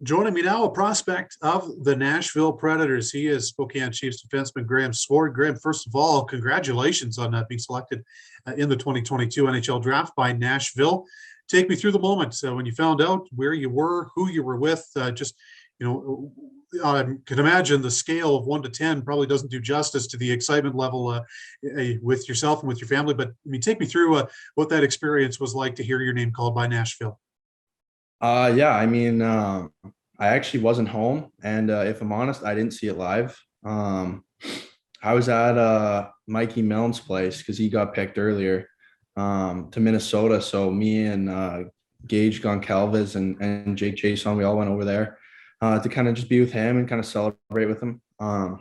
Joining me now, a prospect of the Nashville Predators. He is Spokane Chiefs defenseman Graham Sward. Graham, first of all, congratulations on being selected in the 2022 NHL Draft by Nashville. Take me through the moment when you found out where you were, who you were with. I can imagine the scale of 1 to 10 probably doesn't do justice to the excitement level with yourself and with your family. But take me through what that experience was like to hear your name called by Nashville. I actually wasn't home, and if I'm honest, I didn't see it live. I was at Mikey Milne's place because he got picked earlier to Minnesota. So me and Gage Goncalves and Jake Jason, we all went over there to kind of just be with him and kind of celebrate with him. And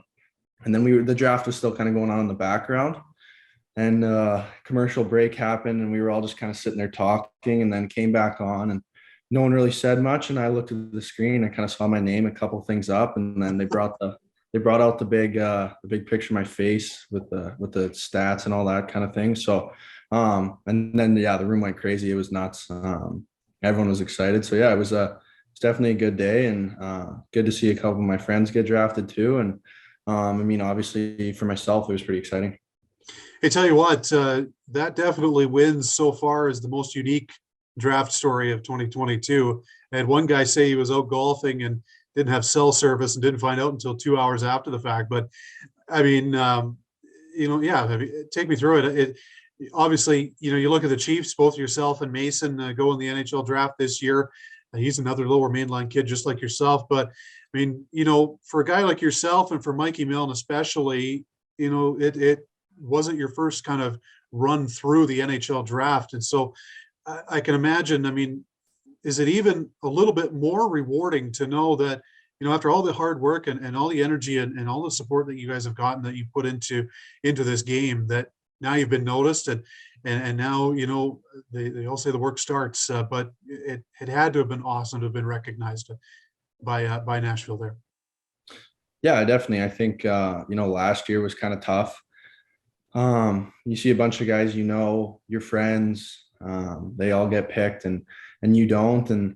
then the draft was still kind of going on in the background, and commercial break happened, and we were all just kind of sitting there talking, and then came back on, and no one really said much. And I looked at the screen, I kind of saw my name, a couple things up, and then they brought out the big picture of my face with the stats and all that kind of thing. So and then the room went crazy. It was nuts. Everyone was excited. So yeah, it's definitely a good day, and good to see a couple of my friends get drafted too. And obviously for myself, it was pretty exciting. Hey, tell you what, that definitely wins so far as the most unique draft story of 2022. I had one guy say he was out golfing and didn't have cell service and didn't find out until 2 hours after the fact. But take me through it. Obviously, you look at the Chiefs, both yourself and Mason go in the NHL draft this year. He's another lower mainline kid, just like yourself. But for a guy like yourself and for Mikey Milne especially, it wasn't your first kind of run through the NHL draft. And so I can imagine, is it even a little bit more rewarding to know that, after all the hard work and all the energy and all the support that you guys have gotten, that you put into this game, that now you've been noticed and now, they all say the work starts, but it had to have been awesome to have been recognized by Nashville there. Yeah, definitely. I think, last year was kind of tough. You see a bunch of guys, your friends, they all get picked and you don't. And,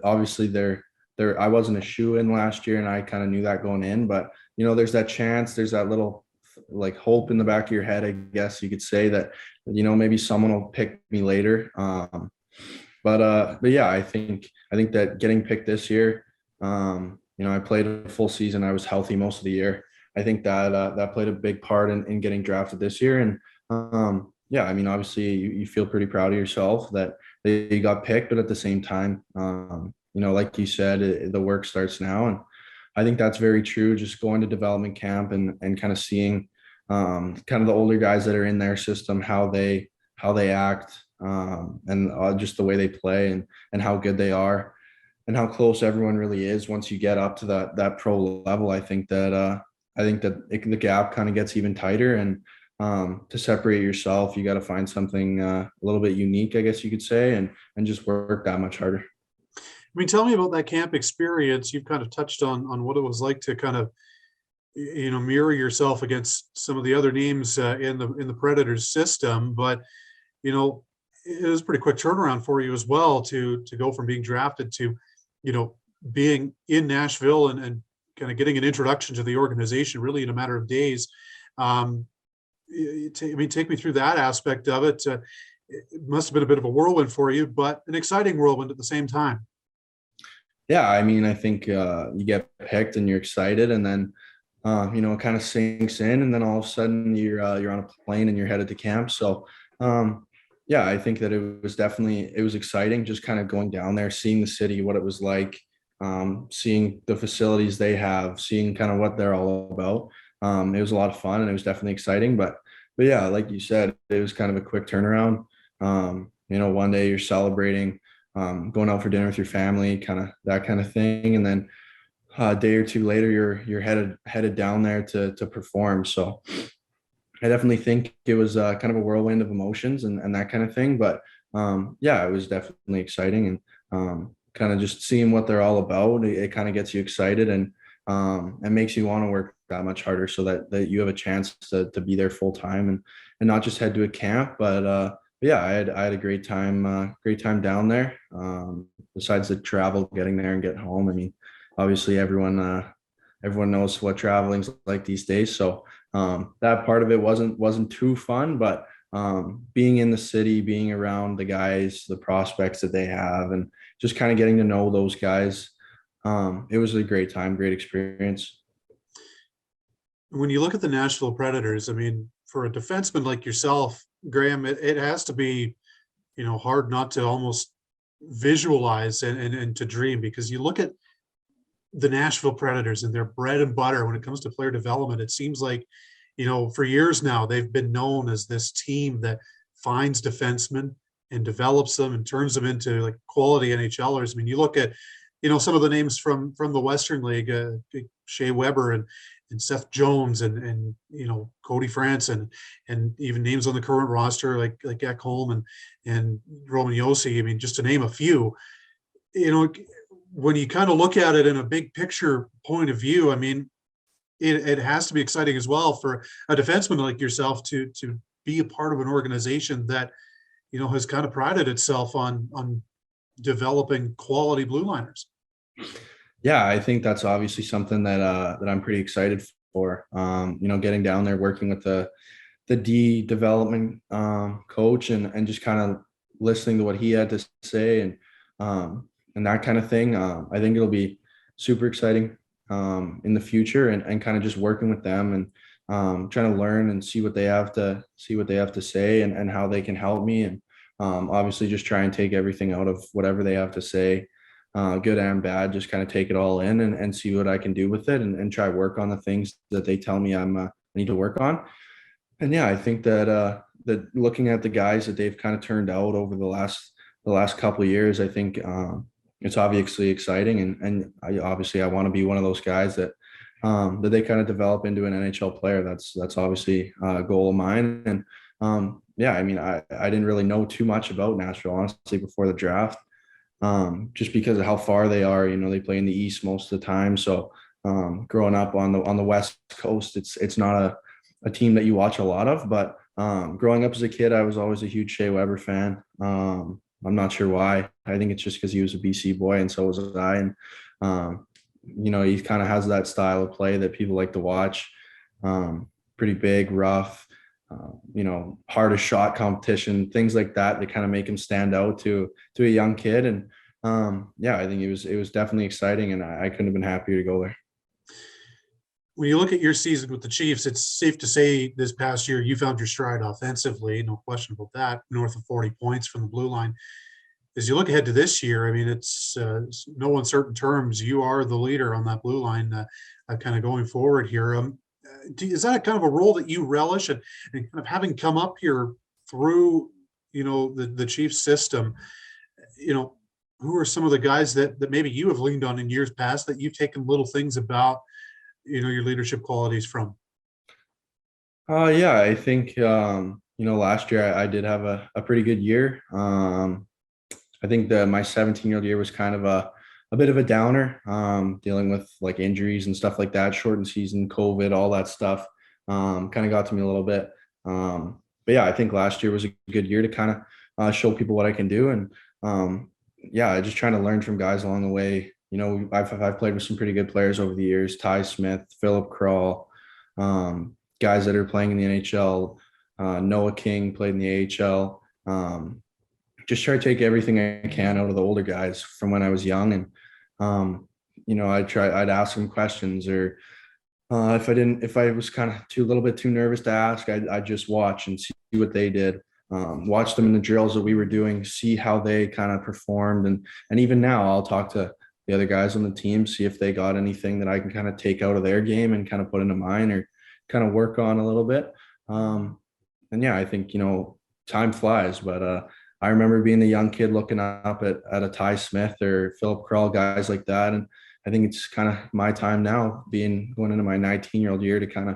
obviously I wasn't a shoe-in last year, and I kind of knew that going in, but, there's that chance, there's that little like hope in the back of your head, I guess you could say, that, maybe someone will pick me later. But yeah, I think that getting picked this year, I played a full season. I was healthy most of the year. I think that played a big part in getting drafted this year. And obviously you feel pretty proud of yourself that you got picked, but at the same time, like you said, the work starts now. And I think that's very true. Just going to development camp and kind of seeing kind of the older guys that are in their system, how they act, and just the way they play and how good they are and how close everyone really is. Once you get up to that pro level, I think that the gap kind of gets even tighter. And to separate yourself, you got to find something a little bit unique, I guess you could say, and just work that much harder. Tell me about that camp experience. You've kind of touched on what it was like to kind of, mirror yourself against some of the other names in the Predators system. But, it was a pretty quick turnaround for you as well to go from being drafted to, being in Nashville and kind of getting an introduction to the organization really in a matter of days. Take me through that aspect of it. It must have been a bit of a whirlwind for you, but an exciting whirlwind at the same time. Yeah, I think you get picked and you're excited, and then it kind of sinks in, and then all of a sudden you're on a plane and you're headed to camp. So I think that it was exciting, just kind of going down there, seeing the city, what it was like, seeing the facilities they have, seeing kind of what they're all about. It was a lot of fun, and it was definitely exciting. But yeah, like you said, it was kind of a quick turnaround. One day you're celebrating, going out for dinner with your family, kind of that kind of thing, and then a day or two later, you're headed down there to perform. So I definitely think it was kind of a whirlwind of emotions and that kind of thing. But it was definitely exciting, and kind of just seeing what they're all about. It kind of gets you excited and makes you want to work that much harder, so that you have a chance to be there full time and not just head to a camp, but yeah, I had a great time down there. Besides the travel, getting there and getting home. I mean, obviously everyone knows what traveling's like these days. So that part of it wasn't too fun, but being in the city, being around the guys, the prospects that they have, and just kind of getting to know those guys, it was a great time, great experience. When you look at the Nashville Predators, I mean, for a defenseman like yourself, Graham, it has to be, hard not to almost visualize and to dream, because you look at the Nashville Predators and their bread and butter when it comes to player development. It seems like, for years now, they've been known as this team that finds defensemen and develops them and turns them into like quality NHLers. I mean, you look at, some of the names from the Western League, Shea Weber and Seth Jones and Cody Franson, and even names on the current roster like Ekholm and Roman Yossi. I mean, just to name a few. When you kind of look at it in a big picture point of view, I mean, it has to be exciting as well for a defenseman like yourself to be a part of an organization that has kind of prided itself on developing quality blue liners. Yeah, I think that's obviously something that I'm pretty excited for. Getting down there, working with the D development coach, and just kind of listening to what he had to say, and that kind of thing. I think it'll be super exciting in the future, and kind of just working with them and trying to learn and see what they have to say, and how they can help me, and obviously just try and take everything out of whatever they have to say, good and bad, just kind of take it all in, and see what I can do with it, and try work on the things that they tell me I need to work on. And yeah, I think that looking at the guys that they've kind of turned out over the last couple of years, I think it's obviously exciting, and I want to be one of those guys that they kind of develop into an NHL player. That's obviously a goal of mine. And yeah, I mean, I didn't really know too much about Nashville, honestly, before the draft, just because of how far they are. They play in the East most of the time. So growing up on the West Coast, it's not a team that you watch a lot of. But growing up as a kid, I was always a huge Shea Weber fan. I'm not sure why. I think it's just because he was a BC boy and so was I. And he kind of has that style of play that people like to watch. Pretty big, rough, hardest shot competition, things like that kind of make him stand out to a young kid. And yeah, I think it was definitely exciting, and I couldn't have been happier to go there. When you look at your season with the Chiefs, it's safe to say this past year you found your stride offensively, no question about that, north of 40 points from the blue line. As you look ahead to this year, I mean, it's no uncertain terms. You are the leader on that blue line kind of going forward here. Is that kind of a role that you relish, and kind of having come up here through, the Chiefs system, who are some of the guys that maybe you have leaned on in years past that you've taken little things about, your leadership qualities from? Yeah, I think last year I did have a pretty good year. I think that my 17-year-old year was kind of a bit of a downer, dealing with like injuries and stuff like that, shortened season, COVID, all that stuff, kind of got to me a little bit. But yeah, I think last year was a good year to kind of show people what I can do. And yeah, just trying to learn from guys along the way. I've played with some pretty good players over the years: Ty Smith, Philip Kral, guys that are playing in the NHL. Noah King played in the AHL. Just try to take everything I can out of the older guys from when I was young. And I'd ask them questions, or if I was kind of a little bit too nervous to ask, I'd just watch and see what they did. Watch them in the drills that we were doing, see how they kind of performed. And even now I'll talk to the other guys on the team, see if they got anything that I can kind of take out of their game and kind of put into mine, or kind of work on a little bit. And yeah, I think, time flies, but I remember being a young kid looking up at a Ty Smith or Philip Kral, guys like that. And I think it's kind of my time now, going into my 19-year-old year, to kind of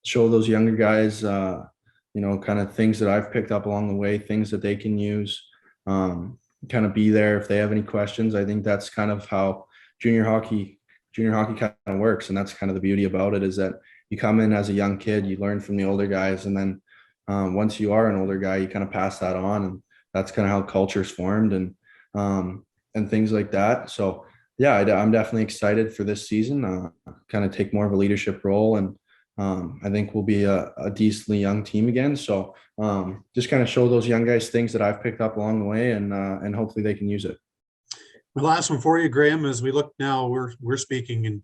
show those younger guys, kind of things that I've picked up along the way, things that they can use, kind of be there if they have any questions. I think that's kind of how junior hockey kind of works. And that's kind of the beauty about it, is that you come in as a young kid, you learn from the older guys, and then once you are an older guy, you kind of pass that on, and that's kind of how culture's formed and things like that. So yeah, I'm definitely excited for this season. Kind of take more of a leadership role, and I think we'll be a decently young team again. So just kind of show those young guys things that I've picked up along the way, and hopefully they can use it. The last one for you, Graham, as we look now, we're speaking in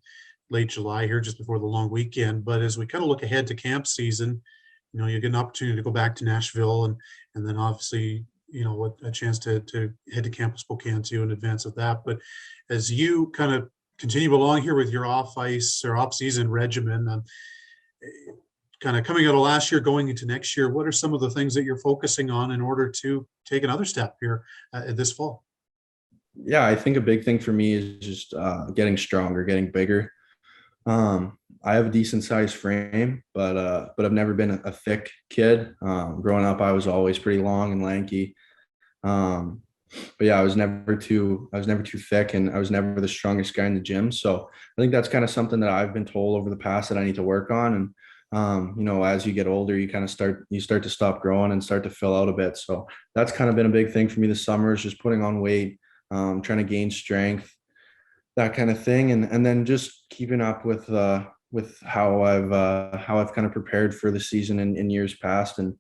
late July here, just before the long weekend. But as we kind of look ahead to camp season, you get an opportunity to go back to Nashville, and then obviously, a chance to head to Camp Spokane too in advance of that. But as you kind of continue along here with your off ice or off season regimen, kind of coming out of last year, going into next year, what are some of the things that you're focusing on in order to take another step here this fall? Yeah, I think a big thing for me is just getting stronger, getting bigger. I have a decent sized frame, but I've never been a thick kid. Growing up, I was always pretty long and lanky. But yeah, I was never too thick, and I was never the strongest guy in the gym. So I think that's kind of something that I've been told over the past that I need to work on. And as you get older, you start to stop growing and start to fill out a bit. So that's kind of been a big thing for me this summer, is just putting on weight, trying to gain strength, that kind of thing, and then just keeping up with how I've kind of prepared for the season in years past. And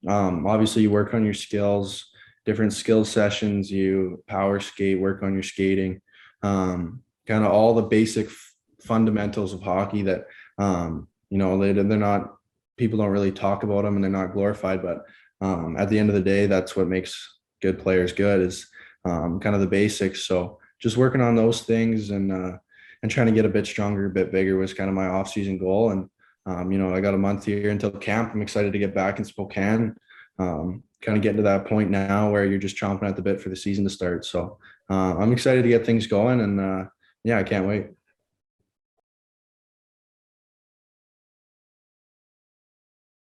obviously you work on your skills, different skill sessions, you power skate, work on your skating, kind of all the basic fundamentals of hockey that they're not, people don't really talk about them, and they're not glorified, but at the end of the day, that's what makes good players good, is kind of the basics. So just working on those things, and trying to get a bit stronger, a bit bigger was kind of my off-season goal. And I got a month here until camp. I'm excited to get back in Spokane. Kind of getting to that point now where you're just chomping at the bit for the season to start. So I'm excited to get things going, and yeah, I can't wait.